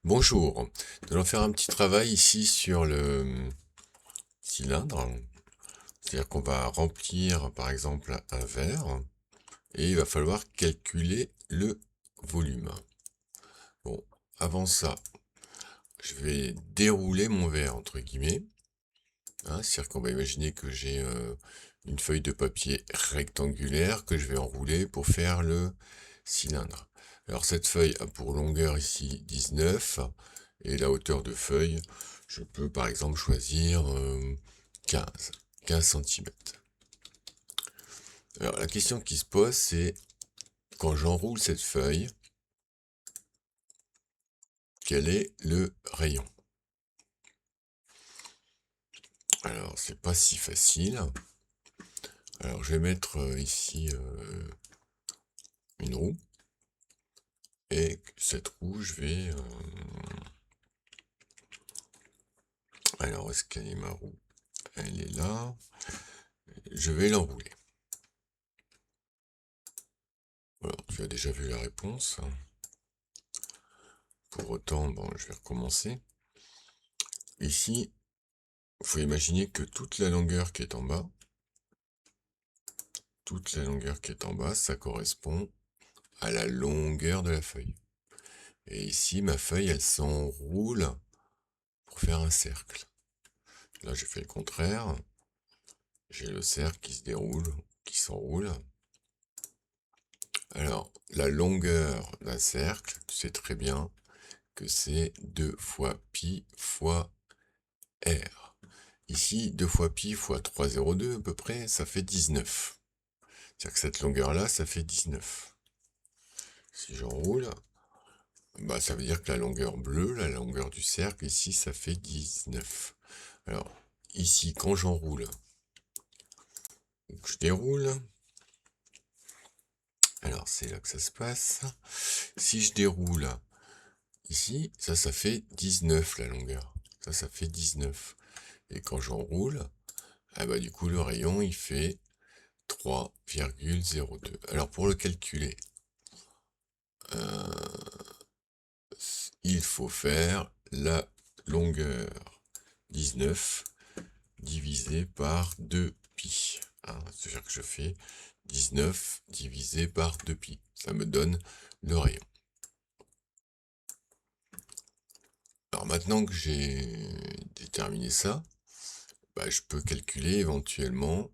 Bonjour, nous allons faire un petit travail ici sur le cylindre. C'est-à-dire qu'on va remplir par exemple un verre et il va falloir calculer le volume. Bon, avant ça, je vais dérouler mon verre entre guillemets. C'est-à-dire qu'on va imaginer que j'ai une feuille de papier rectangulaire que je vais enrouler pour faire le cylindre. Alors cette feuille a pour longueur ici 19 et la hauteur de feuille, je peux par exemple choisir 15 centimètres. Alors la question qui se pose, c'est quand j'enroule cette feuille, quel est le rayon? Alors c'est pas si facile. Alors je vais mettre ici une roue. Et cette roue, je vais... Alors, est-ce qu'elle est ma roue? Elle est là. Je vais l'enrouler. Voilà, tu as déjà vu la réponse. Pour autant, bon, je vais recommencer. Ici, il faut imaginer que toute la longueur qui est en bas, ça correspond à la longueur de la feuille. Et ici, ma feuille, elle s'enroule pour faire un cercle. Là, j'ai fait le contraire. J'ai le cercle qui se déroule, qui s'enroule. Alors, la longueur d'un cercle, tu sais très bien que c'est 2 fois pi fois r. Ici, 2 fois pi fois 3,02 à peu près, ça fait 19. C'est-à-dire que cette longueur-là, ça fait 19. Si j'enroule, bah, ça veut dire que la longueur bleue, la longueur du cercle, ici, ça fait 19. Alors, ici, quand j'enroule, je déroule. Alors, c'est là que ça se passe. Si je déroule ici, ça fait 19 la longueur. Ça fait 19. Et quand j'enroule, ah bah du coup le rayon il fait 3,02. Alors pour le calculer, il faut faire la longueur 19 divisé par 2pi. C'est-à-dire que je fais 19 divisé par 2pi. Ça me donne le rayon. Alors maintenant que j'ai déterminé ça, bah, je peux calculer éventuellement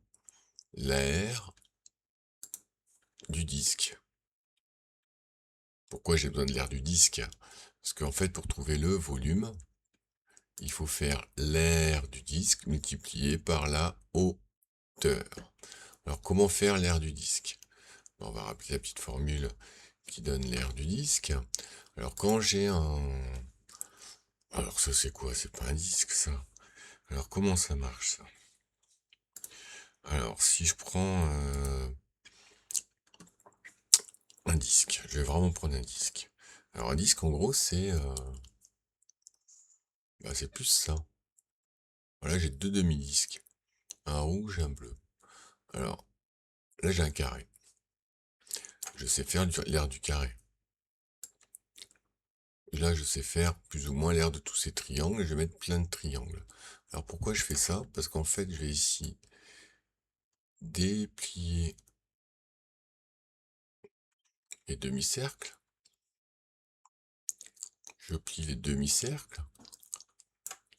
l'aire du disque. Pourquoi j'ai besoin de l'aire du disque? Parce qu'en fait, pour trouver le volume, il faut faire l'aire du disque multiplié par la hauteur. Alors, comment faire l'aire du disque? On va rappeler la petite formule qui donne l'aire du disque. Alors, quand j'ai un... Alors, ça, c'est quoi? C'est pas un disque, ça. Alors, comment ça marche, ça? Alors, si je prends un disque, je vais vraiment prendre un disque. Alors, un disque, en gros, c'est plus ça. Voilà, j'ai deux demi-disques. Un rouge et un bleu. Alors, là, j'ai un carré. Je sais faire l'aire du carré. Et là, je sais faire plus ou moins l'aire de tous ces triangles. Et je vais mettre plein de triangles. Alors, pourquoi je fais ça? Parce qu'en fait, je vais ici déplier les demi-cercles. Je plie les demi-cercles.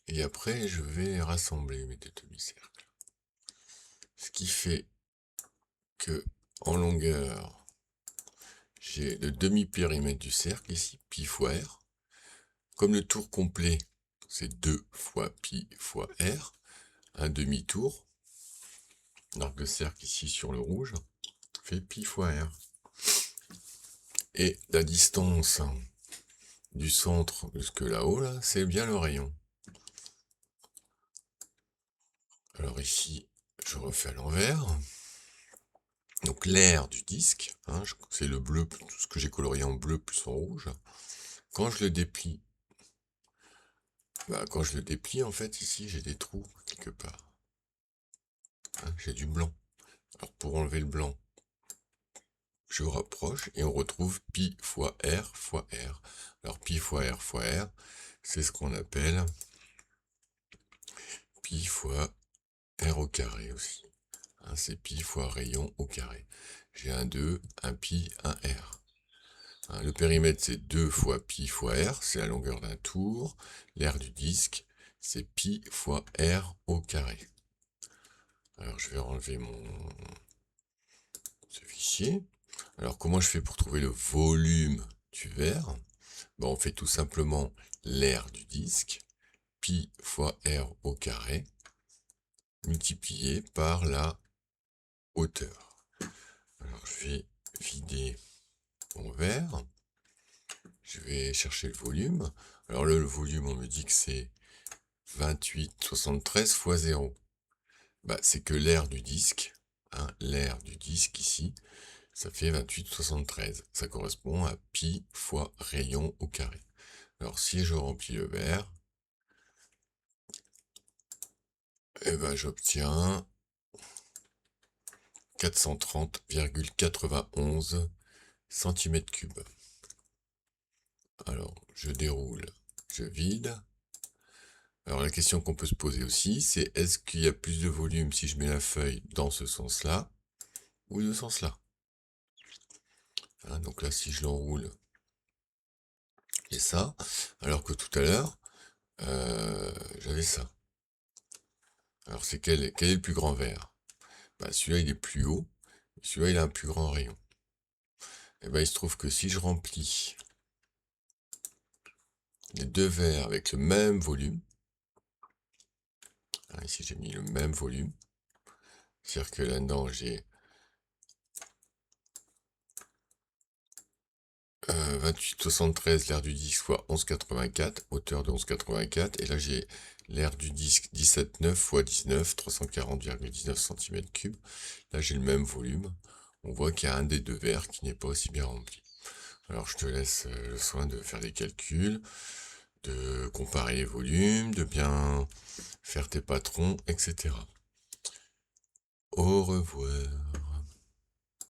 Et après, je vais rassembler mes deux demi-cercles. Ce qui fait que, en longueur, j'ai le demi-périmètre du cercle ici, pi fois r. Comme le tour complet, c'est 2 fois pi fois r, un demi-tour. L'arc de cercle ici sur le rouge fait pi fois r. Et la distance du centre jusque là-haut, là, c'est bien le rayon. Alors ici, je refais à l'envers. Donc l'aire du disque, c'est le bleu, tout ce que j'ai colorié en bleu plus en rouge. Quand je le déplie, en fait, ici, j'ai des trous quelque part. J'ai du blanc. Alors pour enlever le blanc, je rapproche et on retrouve pi fois r fois r. Alors pi fois r, c'est ce qu'on appelle pi fois r au carré aussi. Hein, c'est pi fois rayon au carré. J'ai un 2, un pi, un r. Hein, le périmètre, c'est 2 fois pi fois r, c'est la longueur d'un tour. L'aire du disque, c'est pi fois r au carré. Alors, je vais enlever ce fichier. Alors, comment je fais pour trouver le volume du verre? Ben, on fait tout simplement l'aire du disque, pi fois r au carré, multiplié par la hauteur. Alors, je vais vider mon verre. Je vais chercher le volume. Alors là, le volume, on me dit que c'est 28,73 fois 0. Bah, c'est que l'aire du disque. Hein, l'aire du disque ici, ça fait 28,73. Ça correspond à pi fois rayon au carré. Alors si je remplis le verre, eh ben, j'obtiens 430,91 cm3. Alors, je déroule, je vide. Alors la question qu'on peut se poser aussi, c'est est-ce qu'il y a plus de volume si je mets la feuille dans ce sens-là ou ce sens-là? Hein, donc là, si je l'enroule, j'ai ça, alors que tout à l'heure, j'avais ça. Alors c'est quel est le plus grand verre? Bah, celui-là, il est plus haut, celui-là, il a un plus grand rayon. Et ben il se trouve que si je remplis les deux verres avec le même volume, hein, ici j'ai mis le même volume, c'est-à-dire que là-dedans j'ai 28,73 l'aire du disque fois 11,84, hauteur de 11,84, et là j'ai l'aire du disque 17,9 fois 19, 340,19 cm3. Là j'ai le même volume. On voit qu'il y a un des deux verres qui n'est pas aussi bien rempli. Alors je te laisse le soin de faire des calculs, de comparer les volumes, de bien faire tes patrons, etc. Au revoir.